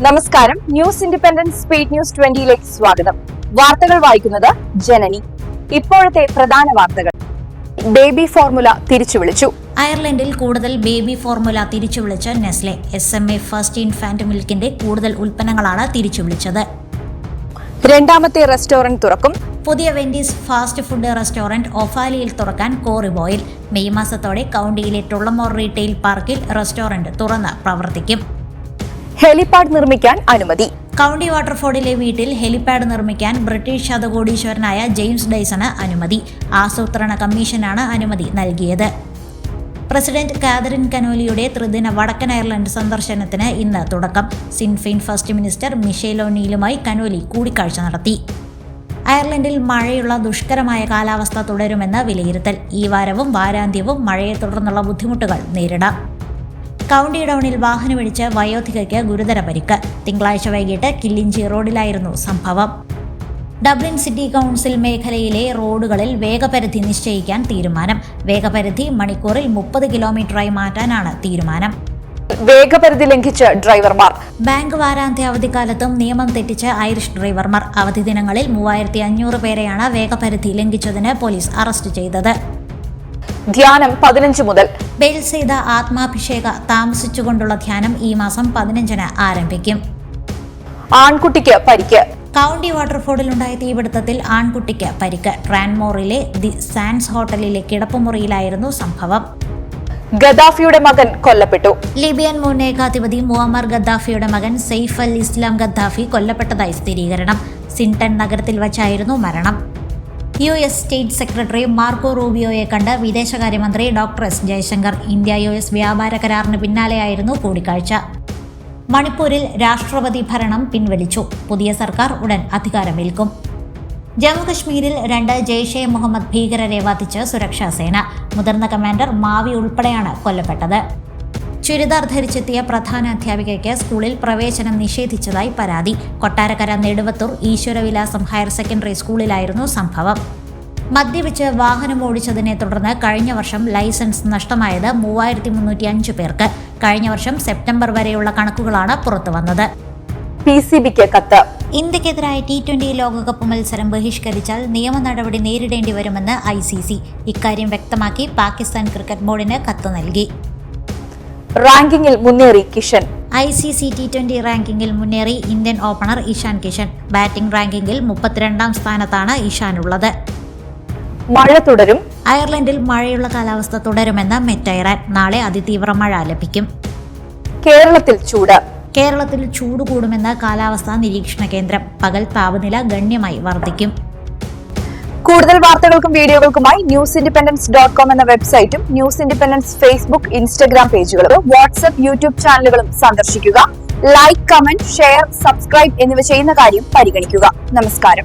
നമസ്കാരം. News independent speed news 20ലേക്ക് സ്വാഗതം. വാർത്തകൾ വായിക്കുന്നത് ജനനി. ഇപ്പോഴത്തെ പ്രധാന വാർത്തകൾ. ബേബി ഫോർമുല തിരിച്ചുവിളിച്ചു. അയർലൻഡിൽ കൂടുതൽ ബേബി ഫോർമുല തിരിച്ചുവിളിച്ച നെസ്ലെ. SMA ഫസ്റ്റ് ഇൻഫാന്റ് മിൽക്കിന്റെ കൂടുതൽ ഉൽപ്പന്നങ്ങളാണ് തിരിച്ചുവിളിച്ചത്. രണ്ടാമത്തെ റെസ്റ്റോറന്റ് തുറക്കും. പുതിയ വെൻഡീസ് ഫാസ്റ്റ് ഫുഡ് റെസ്റ്റോറന്റ് ഒഫാലിയിൽ തുറക്കാൻ കോറിബോയിൽ. മെയ് മാസത്തോടെ കൌണ്ടിയിലെ ടുള്ളമോർ റീറ്റെയിൽ പാർക്കിൽ റെസ്റ്റോറന്റ് തുറന്ന് പ്രവർത്തിക്കും. ഹെലിപാഡ് നിർമ്മിക്കാൻ അനുമതി. കൌണ്ടി വാട്ടർഫോർഡിലെ വീട്ടിൽ ഹെലിപാഡ് നിർമ്മിക്കാൻ ബ്രിട്ടീഷ് ശതകോടീശ്വരനായ ജെയിംസ് ഡൈസണ് അനുമതി. ആസൂത്രണ കമ്മീഷനാണ് അനുമതി നൽകിയത്. പ്രസിഡന്റ് കാതറിൻ കനോലിയുടെ ത്രിദിന വടക്കൻ അയർലൻഡ് സന്ദർശനത്തിന് ഇന്ന് തുടക്കം. Sinn Fein first minister Michel ഒനീലുമായി Conolly കൂടിക്കാഴ്ച നടത്തി. അയർലൻഡിൽ മഴയുള്ള ദുഷ്കരമായ കാലാവസ്ഥ തുടരുമെന്ന് വിലയിരുത്തൽ. ഈ വാരവും വാരാന്ത്യവും മഴയെ തുടർന്നുള്ള ബുദ്ധിമുട്ടുകൾ നേരിടാം. കൌണ്ടി ടൗണിൽ വാഹനമിടിച്ച് വയോധികയ്ക്ക് ഗുരുതര പരിക്ക്. തിങ്കളാഴ്ച വൈകിട്ട് കില്ലിഞ്ചി റോഡിലായിരുന്നു സംഭവം. ഡബ്ലിൻ സിറ്റി കൗൺസിൽ മേഖലയിലെ റോഡുകളിൽ വേഗപരിധി നിശ്ചയിക്കാൻ തീരുമാനം. വേഗപരിധി മണിക്കൂറിൽ 30 കിലോമീറ്ററായി മാറ്റാനാണ് തീരുമാനം. വേഗപരിധി ലംഘിച്ച് ഡ്രൈവർമാർ. ബാങ്ക് വാരാന്ത്യ അവധിക്കാലത്തും നിയമം തെറ്റിച്ച് ഐറിഷ് ഡ്രൈവർമാർ. അവധി ദിനങ്ങളിൽ 3500 പേരെയാണ് വേഗപരിധി ലംഘിച്ചതിന് പോലീസ് അറസ്റ്റ് ചെയ്തത്. ധ്യാനം 15 മുതൽ. ബെൽസെയ്ത ആത്മാഭിഷേക താമസിച്ചുകൊണ്ടുള്ള ധ്യാനം ഈ മാസം 15-ന് ആരംഭിക്കും. ആൺകുട്ടിക്ക് പരിക്ക്. കൌണ്ടി വാട്ടർഫോർഡിലുണ്ടായ തീപിടുത്തത്തിൽ ആൺകുട്ടിക്ക് പരിക്ക്. ട്രാൻമോറിലെ ദി സാൻഡ്സ് ഹോട്ടലിലെ കിടപ്പുമുറിയിലായിരുന്നു സംഭവം. ഗദ്ദാഫിയുടെ മകൻ കൊല്ലപ്പെട്ടു. ലിബിയൻ മുൻ ഏകാധിപതി മുഅമ്മർ ഗദ്ദാഫിയുടെ മകൻ സെയ്ഫ് അൽ ഇസ്ലാം ഗദ്ദാഫി കൊല്ലപ്പെട്ടതായി സ്ഥിരീകരണം. സിൻടൺ നഗരത്തിൽ വച്ചായിരുന്നു മരണം. US സ്റ്റേറ്റ് സെക്രട്ടറി മാർക്കോ റൂബിയോയെ കണ്ട് വിദേശകാര്യമന്ത്രി ഡോക്ടർ എസ് ജയശങ്കർ. ഇന്ത്യ-US വ്യാപാര കരാറിന് പിന്നാലെയായിരുന്നു കൂടിക്കാഴ്ച. മണിപ്പൂരിൽ രാഷ്ട്രപതി ഭരണം പിൻവലിച്ചു. പുതിയ സർക്കാർ ഉടൻ അധികാരമേൽക്കും. ജമ്മുകശ്മീരിൽ 2 ജെയ്ഷെ മുഹമ്മദ് ഭീകരരെ വധിച്ച് സുരക്ഷാസേന. മുതിർന്ന കമാൻഡർ മാവി ഉൾപ്പെടെയാണ് കൊല്ലപ്പെട്ടത്. ചുരിദാർ ധരിച്ചെത്തിയ പ്രധാന അധ്യാപികയ്ക്ക് സ്കൂളിൽ പ്രവേശനം നിഷേധിച്ചതായി പരാതി. കൊട്ടാരക്കര നെടുവത്തൂർ ഈശ്വരവിലാസം ഹയർ സെക്കൻഡറി സ്കൂളിലായിരുന്നു സംഭവം. മദ്യപിച്ച് വാഹനം ഓടിച്ചതിനെ തുടർന്ന് കഴിഞ്ഞ വർഷം ലൈസൻസ് നഷ്ടമായത് 3305 പേർക്ക്. കഴിഞ്ഞ വർഷം സെപ്റ്റംബർ വരെയുള്ള കണക്കുകളാണ് പുറത്തുവന്നത്. PCBക്ക് കത്ത്. ഇന്ത്യക്കെതിരായ T20 ലോകകപ്പ് മത്സരം ബഹിഷ്കരിച്ചാൽ നിയമ നടപടി നേരിടേണ്ടി വരുമെന്ന് ICC. ഇക്കാര്യം വ്യക്തമാക്കി പാകിസ്ഥാൻ ക്രിക്കറ്റ് ബോർഡിന് കത്ത് നൽകി. റാങ്കിങ്ങിൽ മുന്നേറി കിഷൻ. ICC T20 റാങ്കിങ്ങിൽ മുന്നേറി Indian opener Ishan Kishan. Batting റാങ്കിങ്ങിൽ 32-ാം സ്ഥാനത്താണ് ഇഷാനുള്ളത്. മഴ തുടരും. അയർലൻഡിൽ മഴയുള്ള കാലാവസ്ഥ തുടരുമെന്ന് മെറ്റ് ഇറാൻ. നാളെ അതിതീവ്ര മഴ ലഭിക്കും. കേരളത്തിൽ ചൂട്. കേരളത്തിൽ ചൂട് കൂടുമെന്ന് കാലാവസ്ഥാ നിരീക്ഷണ കേന്ദ്രം. പകൽ താപനില ഗണ്യമായി വർദ്ധിക്കും. കൂടുതൽ വാർത്തകൾക്കും വീഡിയോകൾക്കുമായി newsindependence.com എന്ന വെബ്സൈറ്റും ന്യൂസ് ഇൻഡിപെൻഡൻസ് ഫേസ്ബുക്ക്, ഇൻസ്റ്റഗ്രാം പേജുകളും വാട്സ്ആപ്പ്, യൂട്യൂബ് ചാനലുകളും സന്ദർശിക്കുക. ലൈക്ക്, കമന്റ്, ഷെയർ, സബ്സ്ക്രൈബ് എന്നിവ ചെയ്യുന്ന കാര്യം പരിഗണിക്കുക. നമസ്കാരം.